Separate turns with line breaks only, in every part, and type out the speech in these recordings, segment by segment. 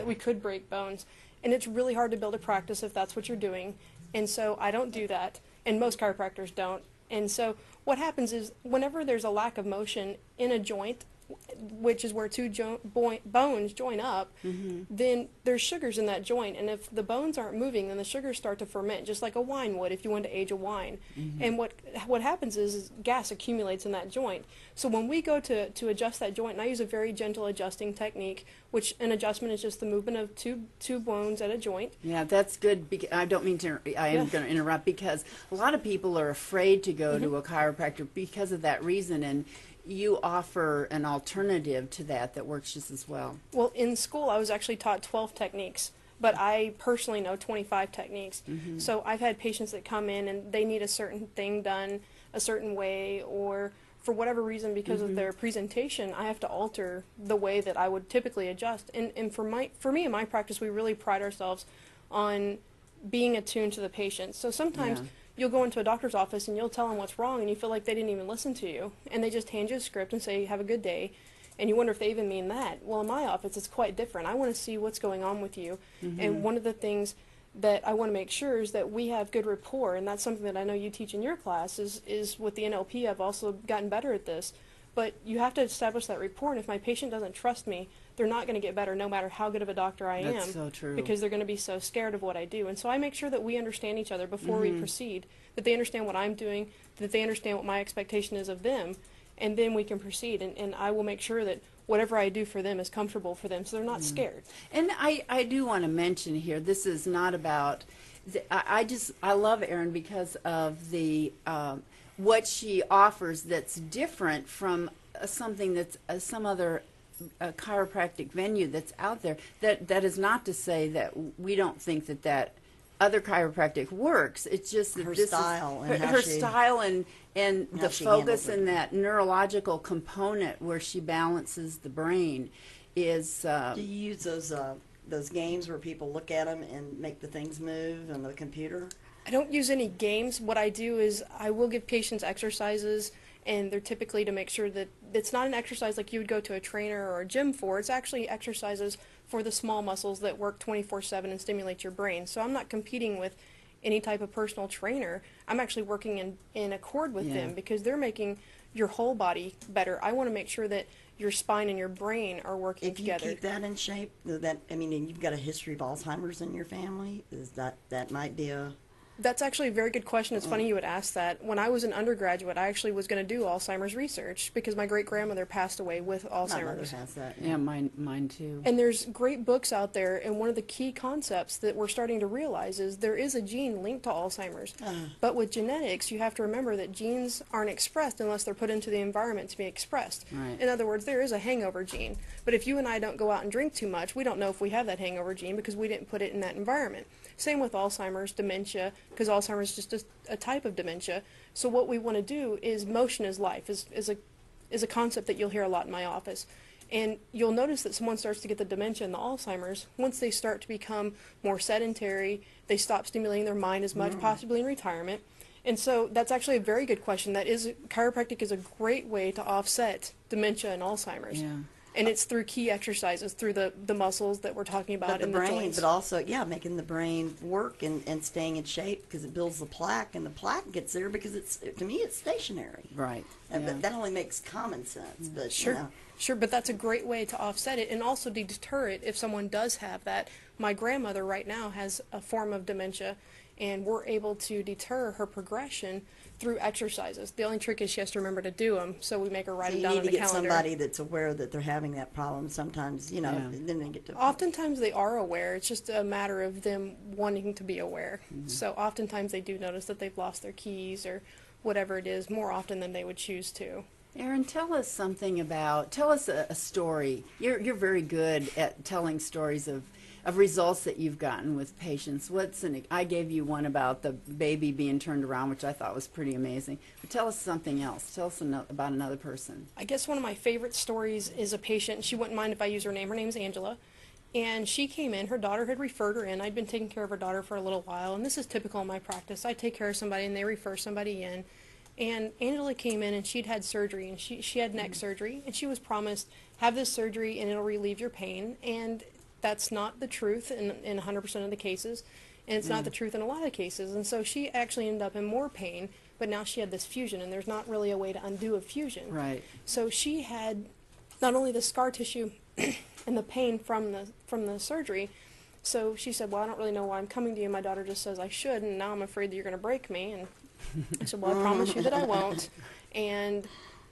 we could break bones. And it's really hard to build a practice if that's what you're doing. And so I don't do that, and most chiropractors don't. And so what happens is whenever there's a lack of motion in a joint, which is where two bones join up, then there's sugars in that joint. And if the bones aren't moving, then the sugars start to ferment, just like a wine would if you wanted to age a wine. And what happens is gas accumulates in that joint. So when we go to adjust that joint, and I use a very gentle adjusting technique, which an adjustment is just the movement of two bones at a joint.
Yeah, that's good. I don't mean to, I am going to interrupt, because a lot of people are afraid to go to a chiropractor because of that reason, and you offer an alternative to that works just as well. Well,
in school I was actually taught 12 techniques, but I personally know 25 techniques. So I've had patients that come in and they need a certain thing done a certain way, or for whatever reason, because of their presentation, I have to alter the way that I would typically adjust. And for me in my practice, we really pride ourselves on being attuned to the patient. So sometimes you'll go into a doctor's office and you'll tell them what's wrong, and you feel like they didn't even listen to you, and they just hand you a script and say, have a good day, and you wonder if they even mean that. Well, in my office, it's quite different. I want to see what's going on with you, and one of the things that I want to make sure is that we have good rapport, and that's something that I know you teach in your class, is with the NLP. I've also gotten better at this, but you have to establish that rapport, and if my patient doesn't trust me, they're not going to get better no matter how good of a doctor I am.
That's so true.
Because they're going to be so scared of what I do. And so I make sure that we understand each other before we proceed, that they understand what I'm doing, that they understand what my expectation is of them, and then we can proceed. And I will make sure that whatever I do for them is comfortable for them, so they're not scared.
And I do want to mention here, this is not about, I love Erin because of the what she offers that's different from something that's some other chiropractic venue that's out there. That is not to say that we don't think that other chiropractic works. It's just that
her
this
style
is
and
her style and the focus and
it.
that neurological component where she balances the brain is.
Do you use those games where people look at them and make the things move on the computer?
I don't use any games. What I do is I will give patients exercises, and they're typically to make sure that it's not an exercise like you would go to a trainer or a gym for. It's actually exercises for the small muscles that work 24/7 and stimulate your brain. So I'm not competing with any type of personal trainer. I'm actually working in accord with them, because they're making your whole body better. I want to make sure that your spine and your brain are working together.
If you keep that in shape, and you've got a history of Alzheimer's in your family, that might be a...
That's actually a very good question. It's funny you would ask that. When I was an undergraduate, I actually was going to do Alzheimer's research because my great-grandmother passed away with Alzheimer's.
My mother has that.
Yeah, mine too.
And there's great books out there, and one of the key concepts that we're starting to realize is there is a gene linked to Alzheimer's. But with genetics, you have to remember that genes aren't expressed unless they're put into the environment to be expressed.
Right.
In other words, there is a hangover gene. But if you and I don't go out and drink too much, we don't know if we have that hangover gene because we didn't put it in that environment. Same with Alzheimer's, dementia, because Alzheimer's is just a type of dementia. So what we want to do is motion is life, is a concept that you'll hear a lot in my office. And you'll notice that someone starts to get the dementia and the Alzheimer's once they start to become more sedentary, they stop stimulating their mind as much, possibly in retirement. And so that's actually a very good question. Chiropractic is a great way to offset dementia and Alzheimer's.
Yeah.
And it's through key exercises, through the muscles that we're talking about in the joints.
But also, making the brain work and staying in shape, because it builds the plaque, and the plaque gets there because to me it's stationary.
Right.
But that only makes common sense. But
Sure, but that's a great way to offset it and also to deter it if someone does have that. My grandmother right now has a form of dementia, and we're able to deter her progression through exercises. The only trick is she has to remember to do them, so we make her write them down on the calendar.
You need to get somebody that's aware that they're having that problem. Sometimes, then they get to...
Oftentimes they are aware. It's just a matter of them wanting to be aware. So oftentimes they do notice that they've lost their keys or whatever it is, more often than they would choose to.
Erin, tell us a story. You're very good at telling stories of results that you've gotten with patients. I gave you one about the baby being turned around, which I thought was pretty amazing. But tell us something else. Tell us about another person.
I guess one of my favorite stories is a patient. She wouldn't mind if I use her name. Her name's Angela. And she came in. Her daughter had referred her in. I'd been taking care of her daughter for a little while. And this is typical in my practice. I take care of somebody and they refer somebody in. And Angela came in and she'd had surgery. And she had neck surgery. And she was promised, have this surgery and it'll relieve your pain. And that's not the truth in 100% of the cases, and it's not the truth in a lot of cases. And so she actually ended up in more pain, but now she had this fusion, and there's not really a way to undo a fusion.
Right.
So she had not only the scar tissue and the pain from the surgery. So she said, well, I don't really know why I'm coming to you. My daughter just says I should, and now I'm afraid that you're going to break me. And I said, well, I promise you that I won't. And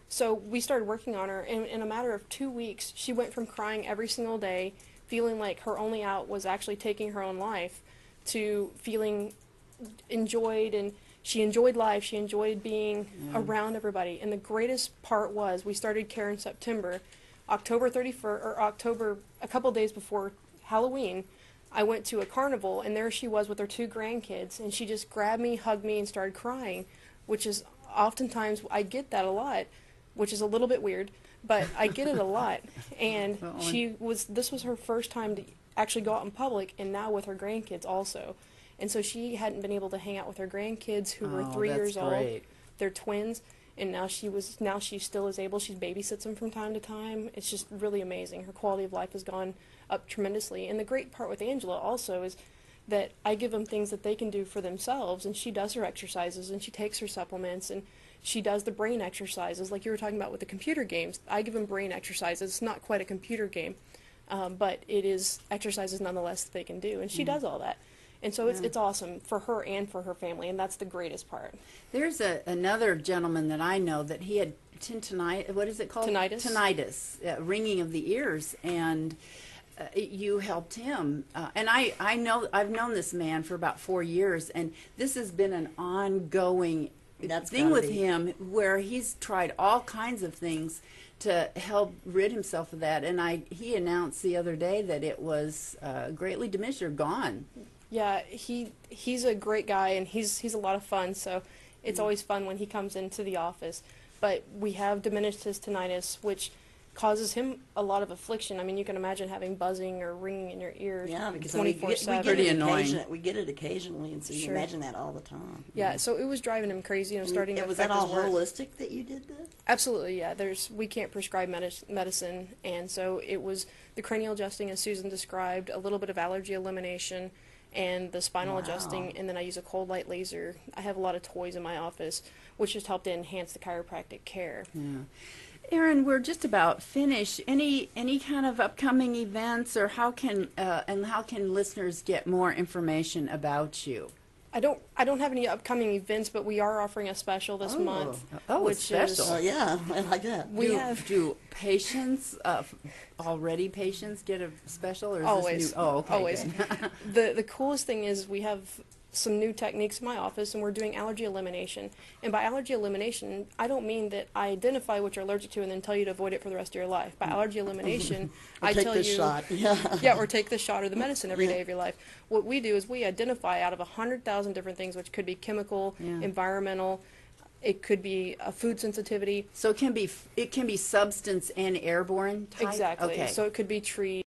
so we started working on her. In a matter of 2 weeks, she went from crying every single day, feeling like her only out was actually taking her own life, to feeling enjoyed, and she enjoyed life. She enjoyed being around everybody. And the greatest part was we started care in September. October 31st, or October, a couple days before Halloween, I went to a carnival, and there she was with her 2 grandkids, and she just grabbed me, hugged me, and started crying, which is oftentimes, I get that a lot, which is a little bit weird, but I get it a lot. And this was her first time to actually go out in public, and now with her grandkids also. And so she hadn't been able to hang out with her grandkids, who were 3 years old. They're twins. And now she still is able. She babysits them from time to time. It's just really amazing. Her quality of life has gone up tremendously. And the great part with Angela also is that I give them things that they can do for themselves, and she does her exercises, and she takes her supplements, and she does the brain exercises, like you were talking about with the computer games. I give them brain exercises. It's not quite a computer game, but it is exercises nonetheless that they can do, and she does all that. And so it's awesome for her and for her family, and that's the greatest part.
There's another gentleman that I know that he had tinnitus. What is it called?
Tinnitus.
Tinnitus, ringing of the ears, and you helped him. And I've known this man for about 4 years, and this has been an ongoing thing with him, where he's tried all kinds of things to help rid himself of that. And he announced the other day that it was greatly diminished or gone.
Yeah, he's a great guy, and he's a lot of fun, so it's always fun when he comes into the office. But we have diminished his tinnitus, which causes him a lot of affliction. I mean, you can imagine having buzzing or ringing in your ears 24/7.
Pretty annoying.
We get it occasionally, and so you imagine that all the time.
Yeah, so it was driving him crazy, starting to
was
affect
that all
his work.
holistic that you did this?
Absolutely, yeah. We can't prescribe medicine, and so it was the cranial adjusting, as Susan described, a little bit of allergy elimination, and the spinal adjusting, and then I use a cold light laser. I have a lot of toys in my office, which just helped to enhance the chiropractic care.
Yeah. Erin, we're just about finished. Any kind of upcoming events, or how can listeners get more information about you?
I don't have any upcoming events, but we are offering a special this month.
Oh,
which
special!
Is,
yeah, I like that.
Do patients, already patients, get a special, or is
always?
This new? Oh, okay.
Always. The coolest thing is we have some new techniques in my office, and we're doing allergy elimination. And by allergy elimination, I don't mean that I identify what you're allergic to and then tell you to avoid it for the rest of your life. By allergy elimination, I tell you,
shot.
Yeah, or take the shot or the medicine every day of your life. What we do is we identify out of 100,000 different things, which could be chemical, environmental. It could be a food sensitivity.
So it can be substance and airborne type?
Exactly.
Okay.
So it could be tree.